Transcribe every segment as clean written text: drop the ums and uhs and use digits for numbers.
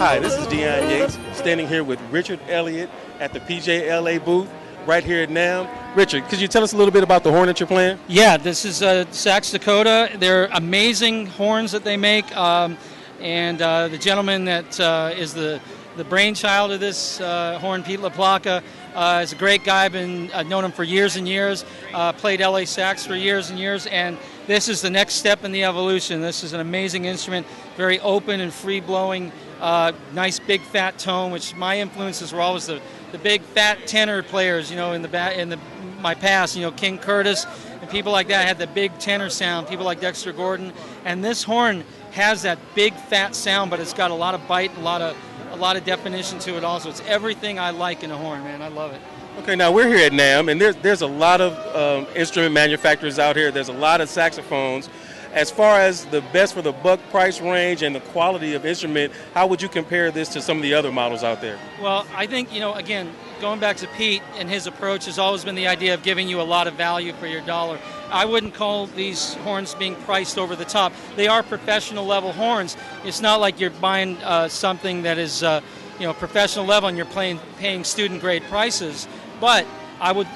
Hi, this is Deon Yates, standing here with Richard Elliot at the PJLA booth right here at NAMM. Richard, could you tell us a little bit about the horn that you're playing? Yeah, this is Sax Dakota. They're amazing horns that they make, and the gentleman that is the brainchild of this horn, Pete LaPlaca, is a great guy. I've known him for years and years, played LA sax for years and years, and this is the next step in the evolution. This is an amazing instrument, very open and free-blowing, nice big fat tone, which my influences were always the big fat tenor players, you know, in my past, you know, King Curtis and people like that had the big tenor sound, people like Dexter Gordon, and this horn has that big fat sound, but it's got a lot of bite, a lot of definition to it also. It's everything I like in a horn, man. I love it. Okay, now we're here at NAMM, and there's a lot of instrument manufacturers out here. There's a lot of saxophones. As far as the best for the buck price range and the quality of instrument, how would you compare this to some of the other models out there? Well, I think, you know, again, going back to Pete and his approach has always been the idea of giving you a lot of value for your dollar. I wouldn't call these horns being priced over the top. They are professional level horns. It's not like you're buying something that is, you know, professional level and you're paying student grade prices, but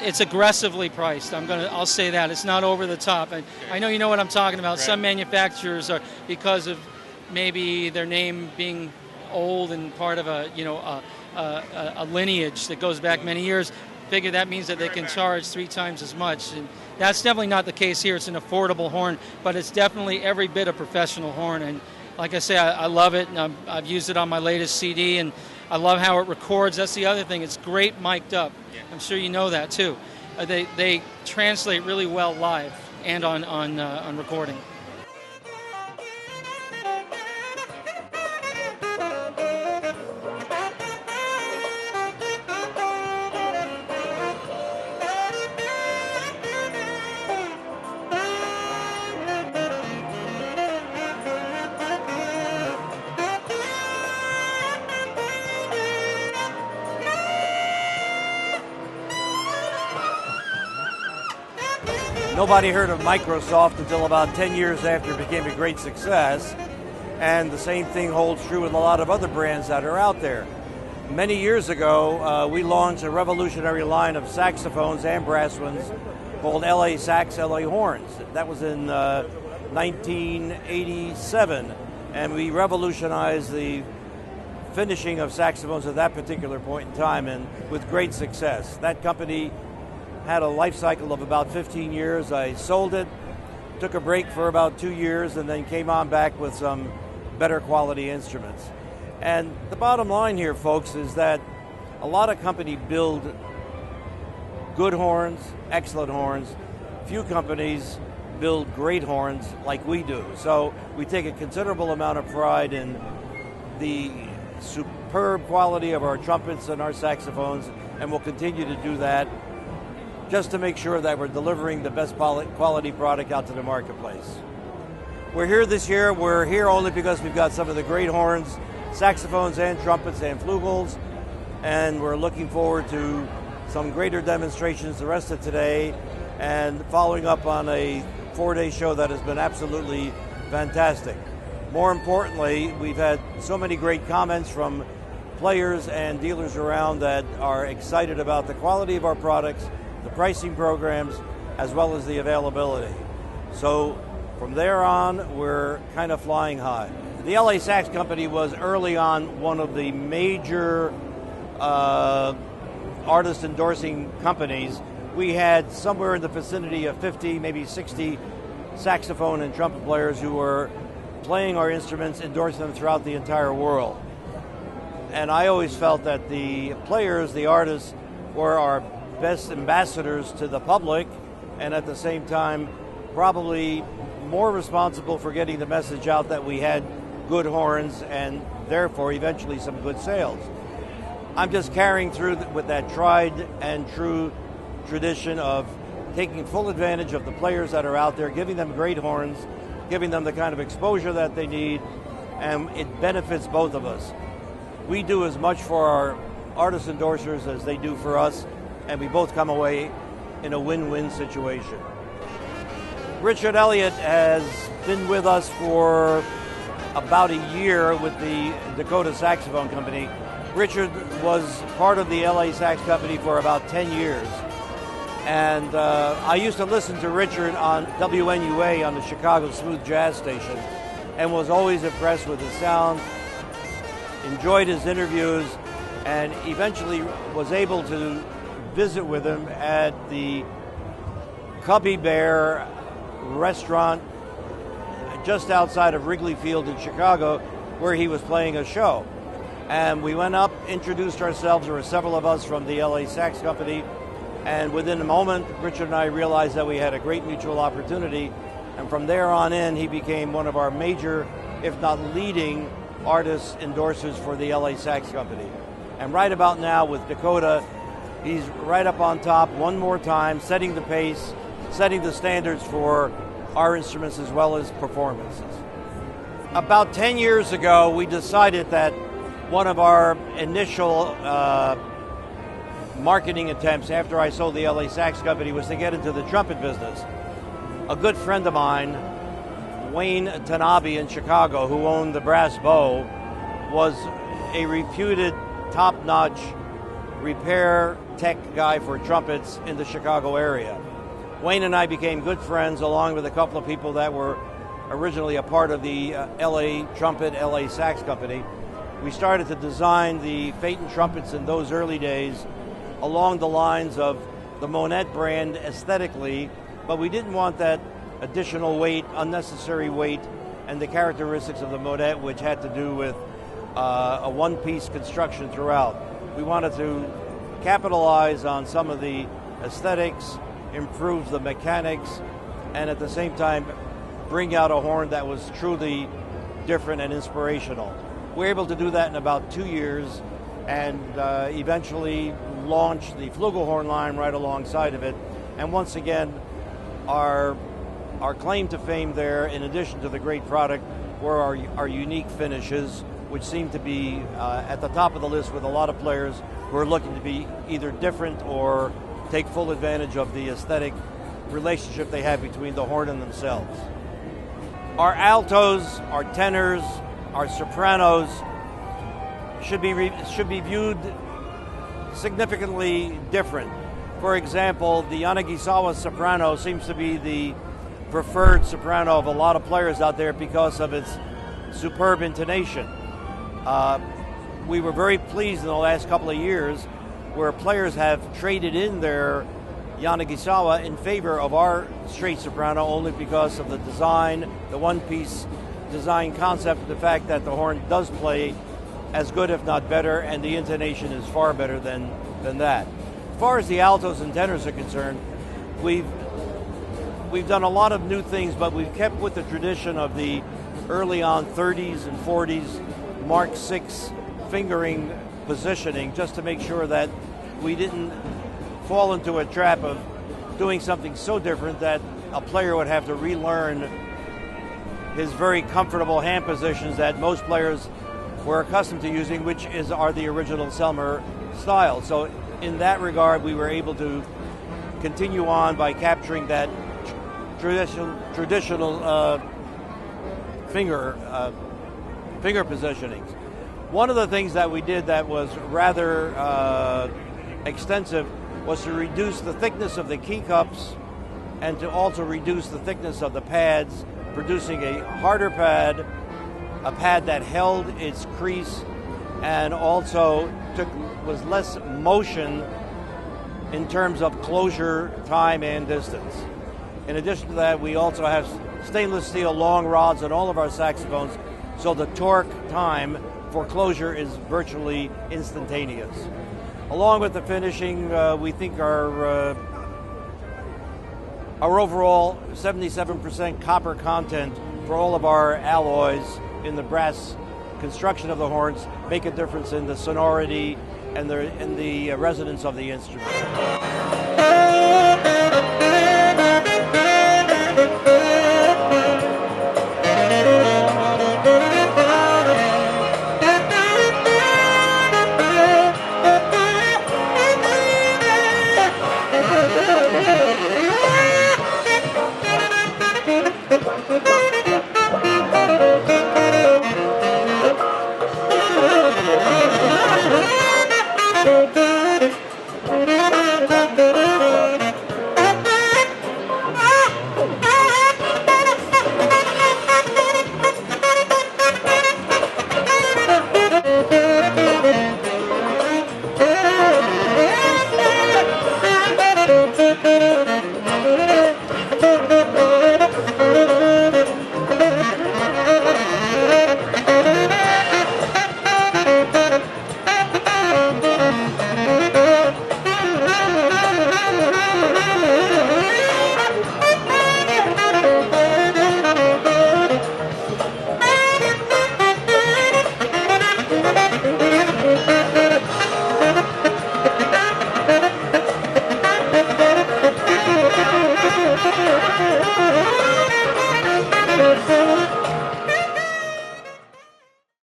it's aggressively priced. I'll say that. It's not over the top. I know you know what I'm talking about. Right. Some manufacturers are, because of maybe their name being old and part of a lineage that goes back many years, figure that means that they can charge 3 times as much. And that's definitely not the case here. It's an affordable horn, but it's definitely every bit a professional horn. And like I say, I love it, and I've used it on my latest CD, and I love how it records. That's the other thing. It's great mic'd up. I'm sure you know that too. They translate really well live and on recording. Nobody heard of Microsoft until about 10 years after it became a great success, and the same thing holds true with a lot of other brands that are out there. Many years ago, we launched a revolutionary line of saxophones and brass ones called LA Sax, LA Horns. That was in 1987, and we revolutionized the finishing of saxophones at that particular point in time, and with great success. That company had a life cycle of about 15 years. I sold it, took a break for about 2 years, and then came on back with some better quality instruments. And the bottom line here, folks, is that a lot of companies build good horns, excellent horns. Few companies build great horns like we do. So we take a considerable amount of pride in the superb quality of our trumpets and our saxophones, and we'll continue to do that, just to make sure that we're delivering the best quality product out to the marketplace. We're here this year. We're here only because we've got some of the great horns, saxophones and trumpets and flugels, and we're looking forward to some greater demonstrations the rest of today and following up on a 4-day show that has been absolutely fantastic. More importantly, we've had so many great comments from players and dealers around that are excited about the quality of our products, the pricing programs, as well as the availability. So from there on, we're kind of flying high. The LA Sax Company was early on one of the major artist endorsing companies. We had somewhere in the vicinity of 50, maybe 60 saxophone and trumpet players who were playing our instruments, endorsing them throughout the entire world. And I always felt that the players, the artists, were our best ambassadors to the public, and at the same time probably more responsible for getting the message out that we had good horns and therefore eventually some good sales. I'm just carrying through with that tried and true tradition of taking full advantage of the players that are out there, giving them great horns, giving them the kind of exposure that they need, and it benefits both of us. We do as much for our artist endorsers as they do for us, and we both come away in a win-win situation. Richard Elliot has been with us for about a year with the Dakota Saxophone Company. Richard was part of the LA Sax Company for about 10 years. And I used to listen to Richard on WNUA on the Chicago Smooth Jazz station and was always impressed with his sound, enjoyed his interviews, and eventually was able to visit with him at the Cubby Bear restaurant just outside of Wrigley Field in Chicago, where he was playing a show. And we went up, introduced ourselves. There were several of us from the LA Sax Company, and within a moment, Richard and I realized that we had a great mutual opportunity, and from there on in, he became one of our major, if not leading, artist endorsers for the LA Sax Company. And right about now with Dakota, he's right up on top one more time, setting the pace, setting the standards for our instruments as well as performances. About 10 years ago, we decided that one of our initial marketing attempts after I sold the LA Sax Company was to get into the trumpet business. A good friend of mine, Wayne Tanabe in Chicago, who owned the Brass Bow, was a reputed top-notch repair tech guy for trumpets in the Chicago area. Wayne and I became good friends, along with a couple of people that were originally a part of the LA Trumpet, LA Sax Company. We started to design the Phaeton Trumpets in those early days along the lines of the Monette brand aesthetically, but we didn't want that additional weight, unnecessary weight, and the characteristics of the Monette, which had to do with a one-piece construction throughout. We wanted to capitalize on some of the aesthetics, improve the mechanics, and at the same time bring out a horn that was truly different and inspirational. We were able to do that in about 2 years, and eventually launched the flugelhorn line right alongside of it. And once again, our claim to fame there, in addition to the great product, were our unique finishes, which seem to be at the top of the list with a lot of players who are looking to be either different or take full advantage of the aesthetic relationship they have between the horn and themselves. Our altos, our tenors, our sopranos should be viewed significantly different. For example, the Yanagisawa soprano seems to be the preferred soprano of a lot of players out there because of its superb intonation. We were very pleased in the last couple of years where players have traded in their Yanagisawa in favor of our straight soprano only because of the design, the one-piece design concept, the fact that the horn does play as good, if not better, and the intonation is far better than that. As far as the altos and tenors are concerned, we've done a lot of new things, but we've kept with the tradition of the early on 30s and 40s Mark VI fingering positioning, just to make sure that we didn't fall into a trap of doing something so different that a player would have to relearn his very comfortable hand positions that most players were accustomed to using, which are the original Selmer style. So in that regard, we were able to continue on by capturing that traditional finger positionings. One of the things that we did that was rather extensive was to reduce the thickness of the key cups and to also reduce the thickness of the pads, producing a harder pad, a pad that held its crease and also was less motion in terms of closure, time, and distance. In addition to that, we also have stainless steel long rods on all of our saxophones, so the torque time for closure is virtually instantaneous. Along with the finishing, we think our overall 77% copper content for all of our alloys in the brass construction of the horns make a difference in the sonority and the resonance of the instrument.